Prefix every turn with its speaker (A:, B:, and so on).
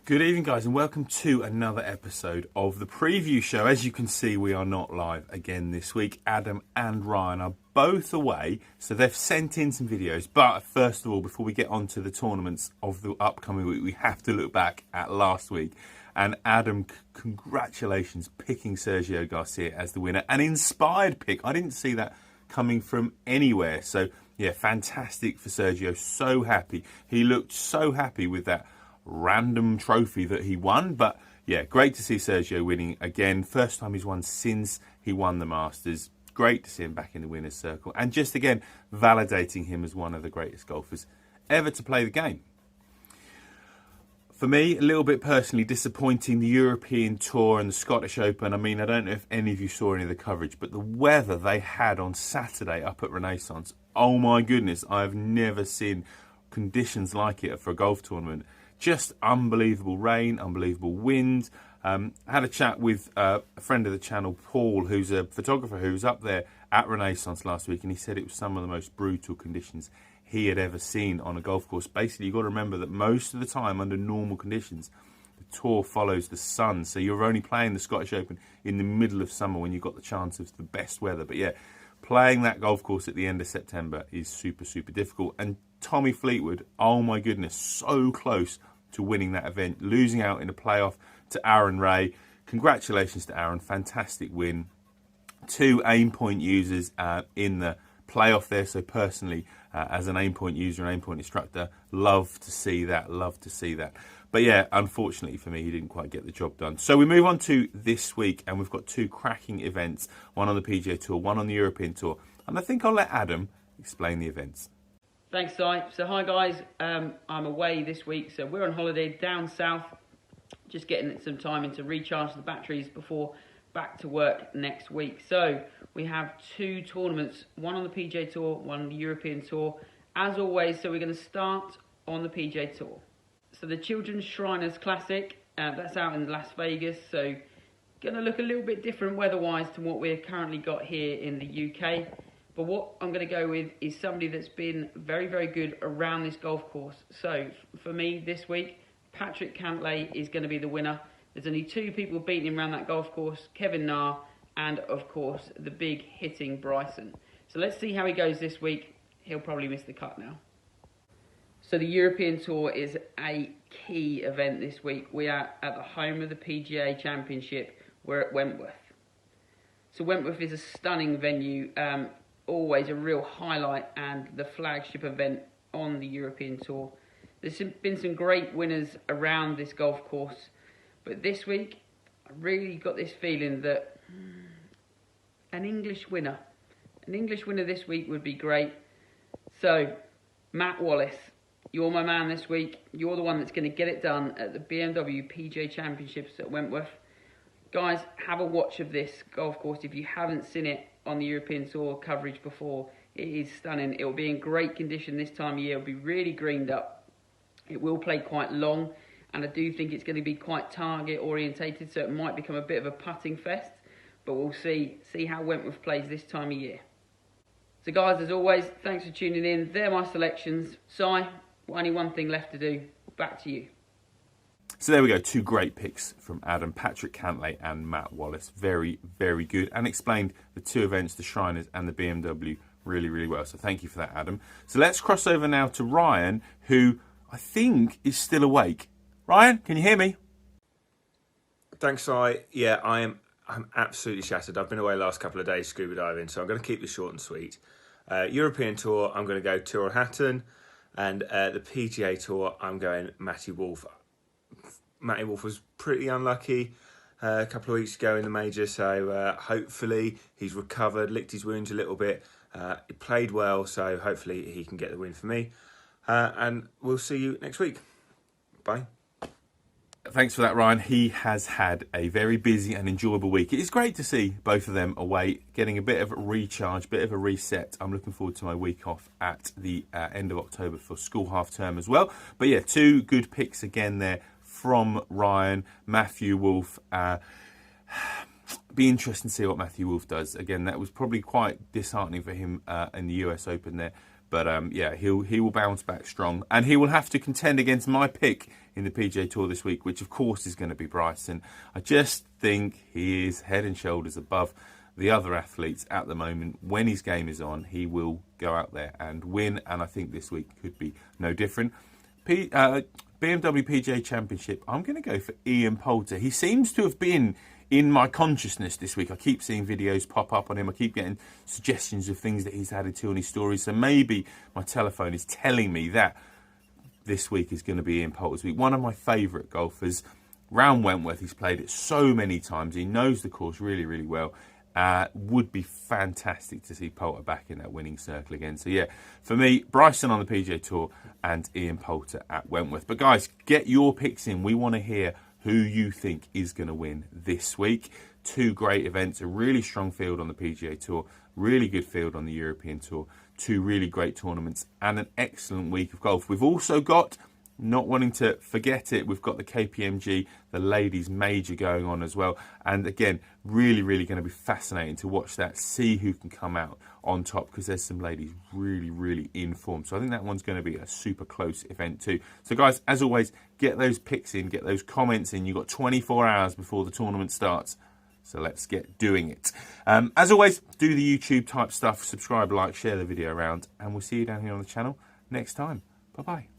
A: Good evening, guys, and welcome to another episode of the preview show. As you can see, we are not live again this week. Adam and Ryan are both away, so they've sent in some videos. But first of all, before we get on to the tournaments of the upcoming week, we have to look back at last week. And Adam, congratulations, picking Sergio Garcia as the winner. An inspired pick. I didn't see that coming from anywhere. So, yeah, fantastic for Sergio. So happy. He looked so happy with that random trophy that he won. But yeah, great to see Sergio winning again. First time he's won since he won the Masters. Great to see him back in the winner's circle, and just again validating him as one of the greatest golfers ever to play the game. For me, a little bit personally disappointing, the European Tour and the Scottish Open. I mean, I don't know if any of you saw any of the coverage, but the weather they had on Saturday up at Renaissance, oh my goodness, I've never seen conditions like it for a golf tournament. Just unbelievable rain, unbelievable wind. I had a chat with a friend of the channel, Paul, who's a photographer who was up there at Renaissance last week, and he said it was some of the most brutal conditions he had ever seen on a golf course. Basically, you've got to remember that most of the time, under normal conditions, the tour follows the sun, so you're only playing the Scottish Open in the middle of summer when you've got the chance of the best weather. But yeah, playing that golf course at the end of September is super, super difficult. And Tommy Fleetwood, oh my goodness, so close to winning that event, losing out in a playoff to Aaron Ray. Congratulations to Aaron, fantastic win. 2 aim point users in the playoff there, so personally, as an aim point user and aim point instructor, love to see that. But yeah, unfortunately for me, he didn't quite get the job done. So we move on to this week, and we've got 2 cracking events, one on the PGA Tour, one on the European Tour. And I think I'll let Adam explain the events.
B: Thanks, Si. So hi guys, I'm away this week, so we're on holiday down south, just getting some time in to recharge the batteries before back to work next week. So we have 2 tournaments, one on the PGA Tour, one on the European Tour, as always. So we're going to start on the PGA Tour. So the Children's Shriners Classic, that's out in Las Vegas, so going to look a little bit different weather-wise to what we've currently got here in the UK. But what I'm going to go with is somebody that's been very, very good around this golf course. So for me this week, Patrick Cantlay is going to be the winner. There's only 2 people beating him around that golf course, Kevin Na and, of course, the big hitting Bryson. So let's see how he goes this week. He'll probably miss the cut now. So the European Tour is a key event this week. We are at the home of the PGA Championship. We're at Wentworth. So Wentworth is a stunning venue. Always a real highlight and the flagship event on the European Tour. There's been some great winners around this golf course, but this week I really got this feeling that an English winner this week would be great. So Matt Wallace, you're my man this week. You're the one that's going to get it done at the BMW PGA Championships at Wentworth. Guys, have a watch of this golf course if you haven't seen it on the European Tour coverage before. It is stunning. It will be in great condition this time of year. It will be really greened up. It will play quite long, and I do think it's going to be quite target orientated, so it might become a bit of a putting fest, but we'll see how Wentworth plays this time of year. So guys, as always, thanks for tuning in. They're my selections. Si, only one thing left to do. Back to you.
A: So there we go, 2 great picks from Adam, Patrick Cantlay and Matt Wallace. Very, very good, and explained the 2 events, the Shriners and the BMW, really, really well. So thank you for that, Adam. So let's cross over now to Ryan, who I think is still awake. Ryan, can you hear me?
C: Thanks, Si. Yeah, I'm absolutely shattered. I've been away the last couple of days scuba diving, so I'm going to keep this short and sweet. European Tour, I'm going to go Tyrrell Hatton, and the PGA Tour, I'm going Matty Wolff. Matty Wolff was pretty unlucky a couple of weeks ago in the major, so hopefully he's recovered, licked his wounds a little bit. He played well, so hopefully he can get the win for me. And we'll see you next week. Bye.
A: Thanks for that, Ryan. He has had a very busy and enjoyable week. It is great to see both of them away, getting a bit of a recharge, bit of a reset. I'm looking forward to my week off at the end of October for school half term as well. But yeah, 2 good picks again there from Ryan. Matthew Wolff. Be interesting to see what Matthew Wolff does. Again, that was probably quite disheartening for him in the US Open there. But yeah, he will bounce back strong, and he will have to contend against my pick in the PGA Tour this week, which of course is going to be Bryson. I just think he is head and shoulders above the other athletes at the moment. When his game is on, he will go out there and win, and I think this week could be no different. BMW PGA Championship, I'm going to go for Ian Poulter. He seems to have been in my consciousness this week. I keep seeing videos pop up on him. I keep getting suggestions of things that he's added to on his stories. So maybe my telephone is telling me that this week is going to be Ian Poulter's week. One of my favourite golfers. Round Wentworth, he's played it so many times. He knows the course really, really well. Would be fantastic to see Poulter back in that winning circle again. So yeah, for me, Bryson on the PGA Tour and Ian Poulter at Wentworth. But guys, get your picks in. We want to hear who you think is going to win this week. Two great events, a really strong field on the PGA Tour, really good field on the European Tour, two really great tournaments, and an excellent week of golf. We've also got, not wanting to forget it, we've got the KPMG, the ladies major going on as well. And again, really, really going to be fascinating to watch that, see who can come out on top, because there's some ladies really, really in form. So I think that one's going to be a super close event too. So guys, as always, get those picks in, get those comments in. You've got 24 hours before the tournament starts. So let's get doing it. As always, do the YouTube type stuff, subscribe, like, share the video around, and we'll see you down here on the channel next time. Bye-bye.